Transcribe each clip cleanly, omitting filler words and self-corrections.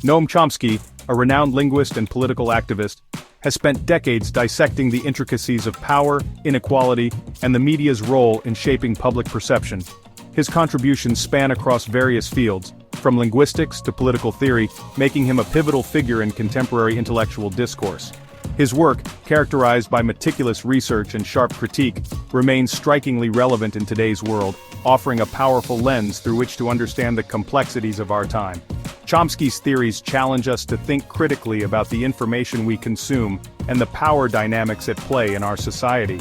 Noam Chomsky, a renowned linguist and political activist, has spent decades dissecting the intricacies of power, inequality, and the media's role in shaping public perception. His contributions span across various fields, from linguistics to political theory, making him a pivotal figure in contemporary intellectual discourse. His work, characterized by meticulous research and sharp critique, remains strikingly relevant in today's world, offering a powerful lens through which to understand the complexities of our time. Chomsky's theories challenge us to think critically about the information we consume and the power dynamics at play in our society.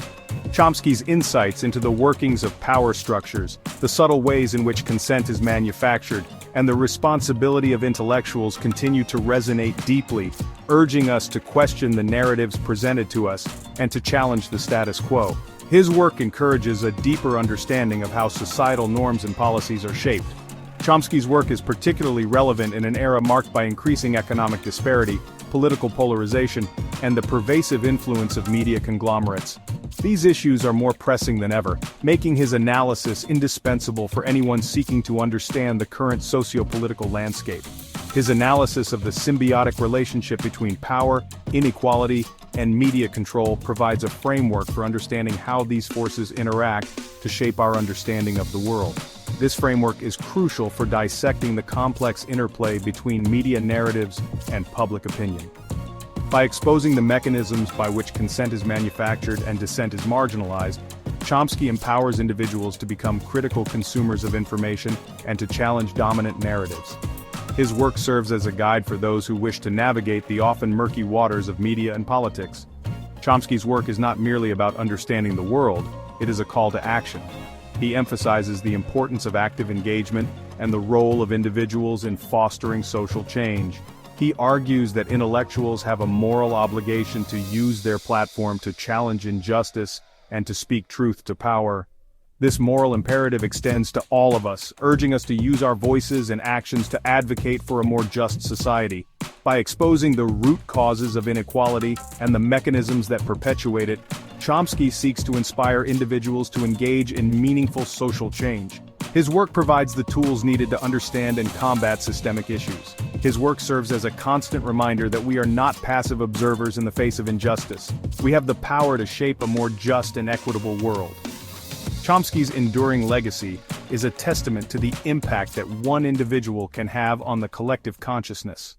Chomsky's insights into the workings of power structures, the subtle ways in which consent is manufactured, and the responsibility of intellectuals continue to resonate deeply, urging us to question the narratives presented to us and to challenge the status quo. His work encourages a deeper understanding of how societal norms and policies are shaped. Chomsky's work is particularly relevant in an era marked by increasing economic disparity, political polarization, and the pervasive influence of media conglomerates. These issues are more pressing than ever, making his analysis indispensable for anyone seeking to understand the current socio-political landscape. His analysis of the symbiotic relationship between power, inequality, and media control provides a framework for understanding how these forces interact to shape our understanding of the world. This framework is crucial for dissecting the complex interplay between media narratives and public opinion. By exposing the mechanisms by which consent is manufactured and dissent is marginalized, Chomsky empowers individuals to become critical consumers of information and to challenge dominant narratives. His work serves as a guide for those who wish to navigate the often murky waters of media and politics. Chomsky's work is not merely about understanding the world, it is a call to action. He emphasizes the importance of active engagement and the role of individuals in fostering social change. He argues that intellectuals have a moral obligation to use their platform to challenge injustice and to speak truth to power. This moral imperative extends to all of us, urging us to use our voices and actions to advocate for a more just society. By exposing the root causes of inequality and the mechanisms that perpetuate it, Chomsky seeks to inspire individuals to engage in meaningful social change. His work provides the tools needed to understand and combat systemic issues. His work serves as a constant reminder that we are not passive observers in the face of injustice. We have the power to shape a more just and equitable world. Chomsky's enduring legacy is a testament to the impact that one individual can have on the collective consciousness.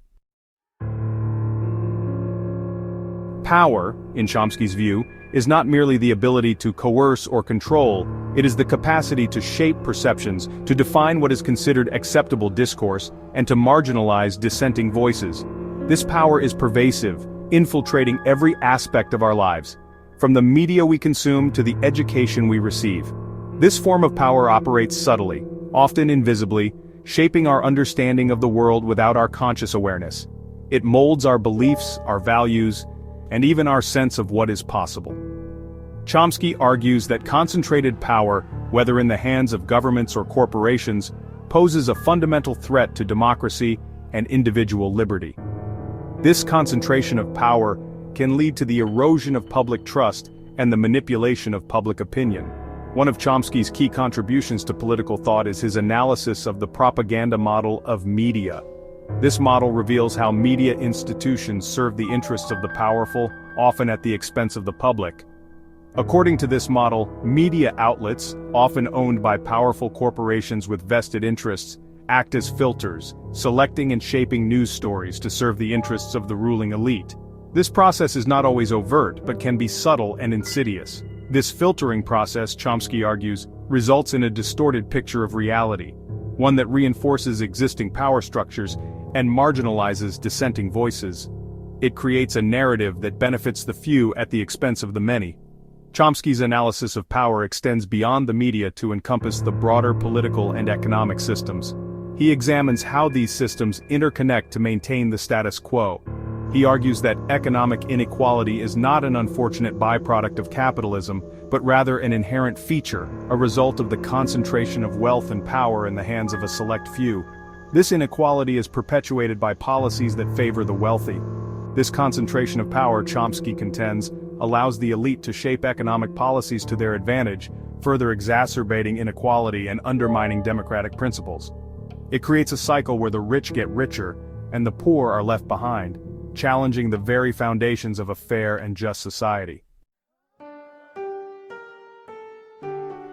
Power, in Chomsky's view, is not merely the ability to coerce or control, it is the capacity to shape perceptions, to define what is considered acceptable discourse, and to marginalize dissenting voices. This power is pervasive, infiltrating every aspect of our lives, from the media we consume to the education we receive. This form of power operates subtly, often invisibly, shaping our understanding of the world without our conscious awareness. It molds our beliefs, our values, and even our sense of what is possible. Chomsky argues that concentrated power, whether in the hands of governments or corporations, poses a fundamental threat to democracy and individual liberty. This concentration of power can lead to the erosion of public trust and the manipulation of public opinion. One of Chomsky's key contributions to political thought is his analysis of the propaganda model of media. This model reveals how media institutions serve the interests of the powerful, often at the expense of the public. According to this model, media outlets, often owned by powerful corporations with vested interests, act as filters, selecting and shaping news stories to serve the interests of the ruling elite. This process is not always overt, but can be subtle and insidious. This filtering process, Chomsky argues, results in a distorted picture of reality, one that reinforces existing power structures and marginalizes dissenting voices. It creates a narrative that benefits the few at the expense of the many. Chomsky's analysis of power extends beyond the media to encompass the broader political and economic systems. He examines how these systems interconnect to maintain the status quo. He argues that economic inequality is not an unfortunate byproduct of capitalism, but rather an inherent feature, a result of the concentration of wealth and power in the hands of a select few. This inequality is perpetuated by policies that favor the wealthy. This concentration of power, Chomsky contends, allows the elite to shape economic policies to their advantage, further exacerbating inequality and undermining democratic principles. It creates a cycle where the rich get richer, and the poor are left behind, challenging the very foundations of a fair and just society.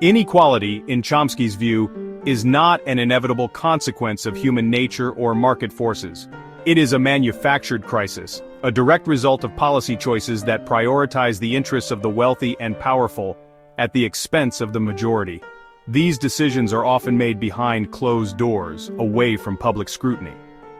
Inequality, in Chomsky's view, is not an inevitable consequence of human nature or market forces. It is a manufactured crisis, a direct result of policy choices that prioritize the interests of the wealthy and powerful at the expense of the majority. These decisions are often made behind closed doors, away from public scrutiny.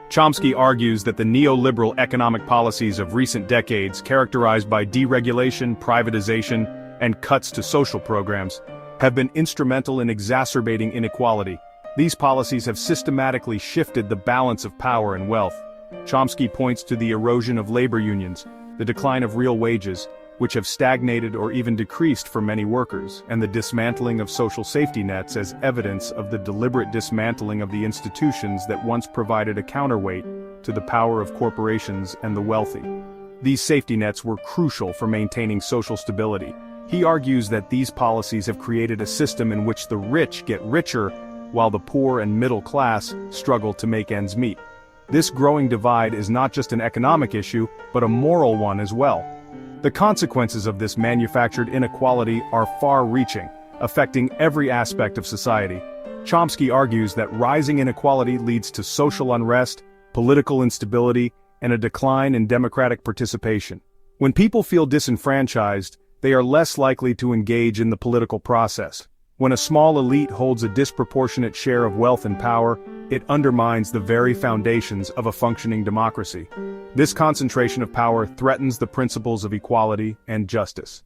Chomsky argues that the neoliberal economic policies of recent decades, characterized by deregulation, privatization, and cuts to social programs, have been instrumental in exacerbating inequality. These policies have systematically shifted the balance of power and wealth. Chomsky points to the erosion of labor unions, the decline of real wages, which have stagnated or even decreased for many workers, and the dismantling of social safety nets as evidence of the deliberate dismantling of the institutions that once provided a counterweight to the power of corporations and the wealthy. These safety nets were crucial for maintaining social stability. He argues that these policies have created a system in which the rich get richer, while the poor and middle class struggle to make ends meet. This growing divide is not just an economic issue, but a moral one as well. The consequences of this manufactured inequality are far-reaching, affecting every aspect of society. Chomsky argues that rising inequality leads to social unrest, political instability, and a decline in democratic participation. When people feel disenfranchised, they are less likely to engage in the political process. When a small elite holds a disproportionate share of wealth and power, it undermines the very foundations of a functioning democracy. This concentration of power threatens the principles of equality and justice.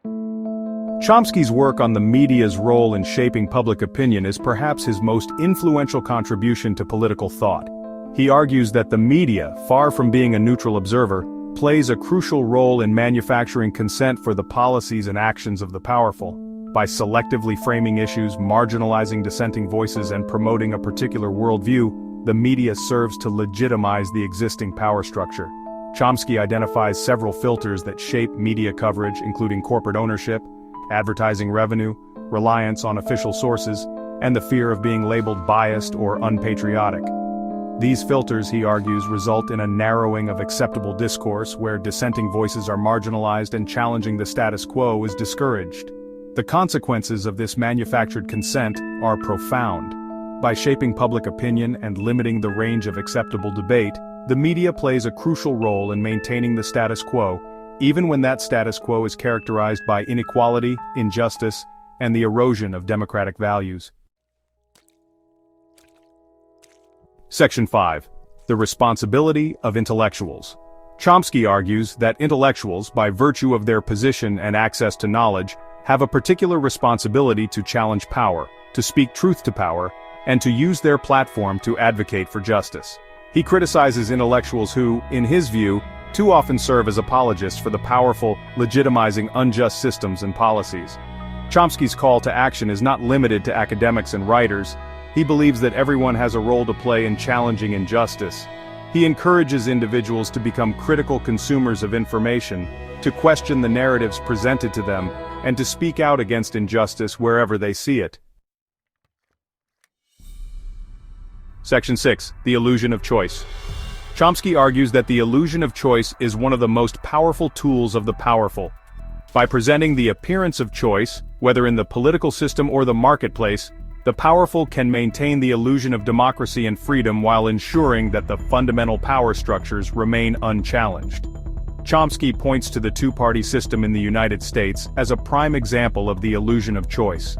Chomsky's work on the media's role in shaping public opinion is perhaps his most influential contribution to political thought. He argues that the media, far from being a neutral observer, plays a crucial role in manufacturing consent for the policies and actions of the powerful. By selectively framing issues, marginalizing dissenting voices, and promoting a particular worldview, the media serves to legitimize the existing power structure. Chomsky identifies several filters that shape media coverage, including corporate ownership, advertising revenue, reliance on official sources, and the fear of being labeled biased or unpatriotic. These filters, he argues, result in a narrowing of acceptable discourse where dissenting voices are marginalized and challenging the status quo is discouraged. The consequences of this manufactured consent are profound. By shaping public opinion and limiting the range of acceptable debate, the media plays a crucial role in maintaining the status quo, even when that status quo is characterized by inequality, injustice, and the erosion of democratic values. Section 5. The responsibility of intellectuals. Chomsky argues that intellectuals, by virtue of their position and access to knowledge, have a particular responsibility to challenge power, to speak truth to power, and to use their platform to advocate for justice. He criticizes intellectuals who, in his view, too often serve as apologists for the powerful, legitimizing unjust systems and policies. Chomsky's call to action is not limited to academics and writers. He believes that everyone has a role to play in challenging injustice. He encourages individuals to become critical consumers of information, to question the narratives presented to them, and to speak out against injustice wherever they see it. Section 6. The illusion of choice. Chomsky argues that the illusion of choice is one of the most powerful tools of the powerful. By presenting the appearance of choice, whether in the political system or the marketplace, the powerful can maintain the illusion of democracy and freedom while ensuring that the fundamental power structures remain unchallenged. Chomsky points to the two-party system in the United States as a prime example of the illusion of choice.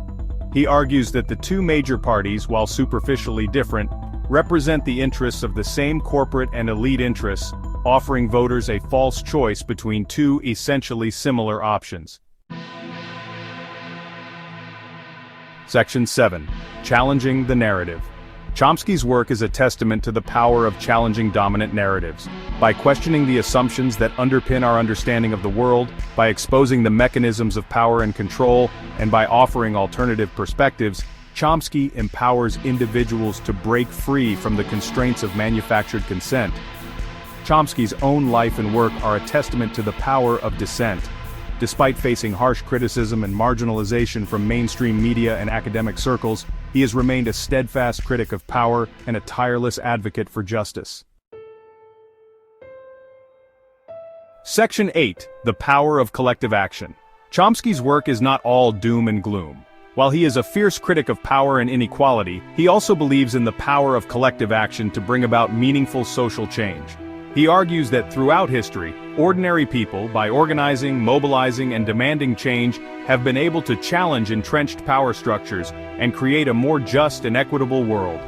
He argues that the two major parties, while superficially different, represent the interests of the same corporate and elite interests, offering voters a false choice between two essentially similar options. Section 7. Challenging the narrative. Chomsky's work is a testament to the power of challenging dominant narratives. By questioning the assumptions that underpin our understanding of the world, by exposing the mechanisms of power and control, and by offering alternative perspectives, Chomsky empowers individuals to break free from the constraints of manufactured consent. Chomsky's own life and work are a testament to the power of dissent. Despite facing harsh criticism and marginalization from mainstream media and academic circles, he has remained a steadfast critic of power and a tireless advocate for justice. Section 8. The Power of Collective Action. Chomsky's work is not all doom and gloom. While he is a fierce critic of power and inequality, he also believes in the power of collective action to bring about meaningful social change. He argues that throughout history, ordinary people, by organizing, mobilizing, and demanding change, have been able to challenge entrenched power structures and create a more just and equitable world.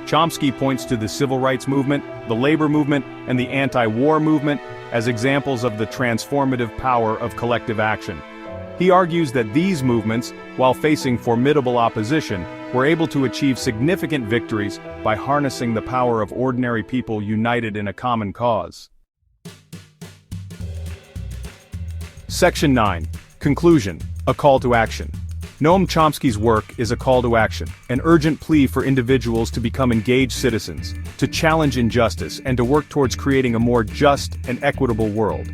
Chomsky points to the civil rights movement, the labor movement, and the anti-war movement as examples of the transformative power of collective action. He argues that these movements, while facing formidable opposition, were able to achieve significant victories by harnessing the power of ordinary people united in a common cause. Section 9. Conclusion. A call to action. Noam Chomsky's work is a call to action, an urgent plea for individuals to become engaged citizens, to challenge injustice, and to work towards creating a more just and equitable world.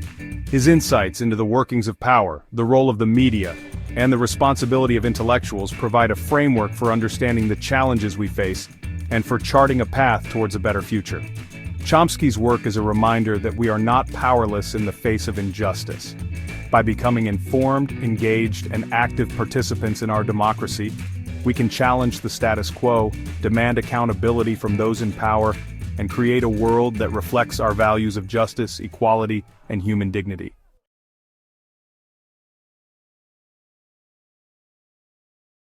His insights into the workings of power, the role of the media, and the responsibility of intellectuals provide a framework for understanding the challenges we face and for charting a path towards a better future. Chomsky's work is a reminder that we are not powerless in the face of injustice. By becoming informed, engaged, and active participants in our democracy, we can challenge the status quo, demand accountability from those in power, and create a world that reflects our values of justice, equality, and human dignity.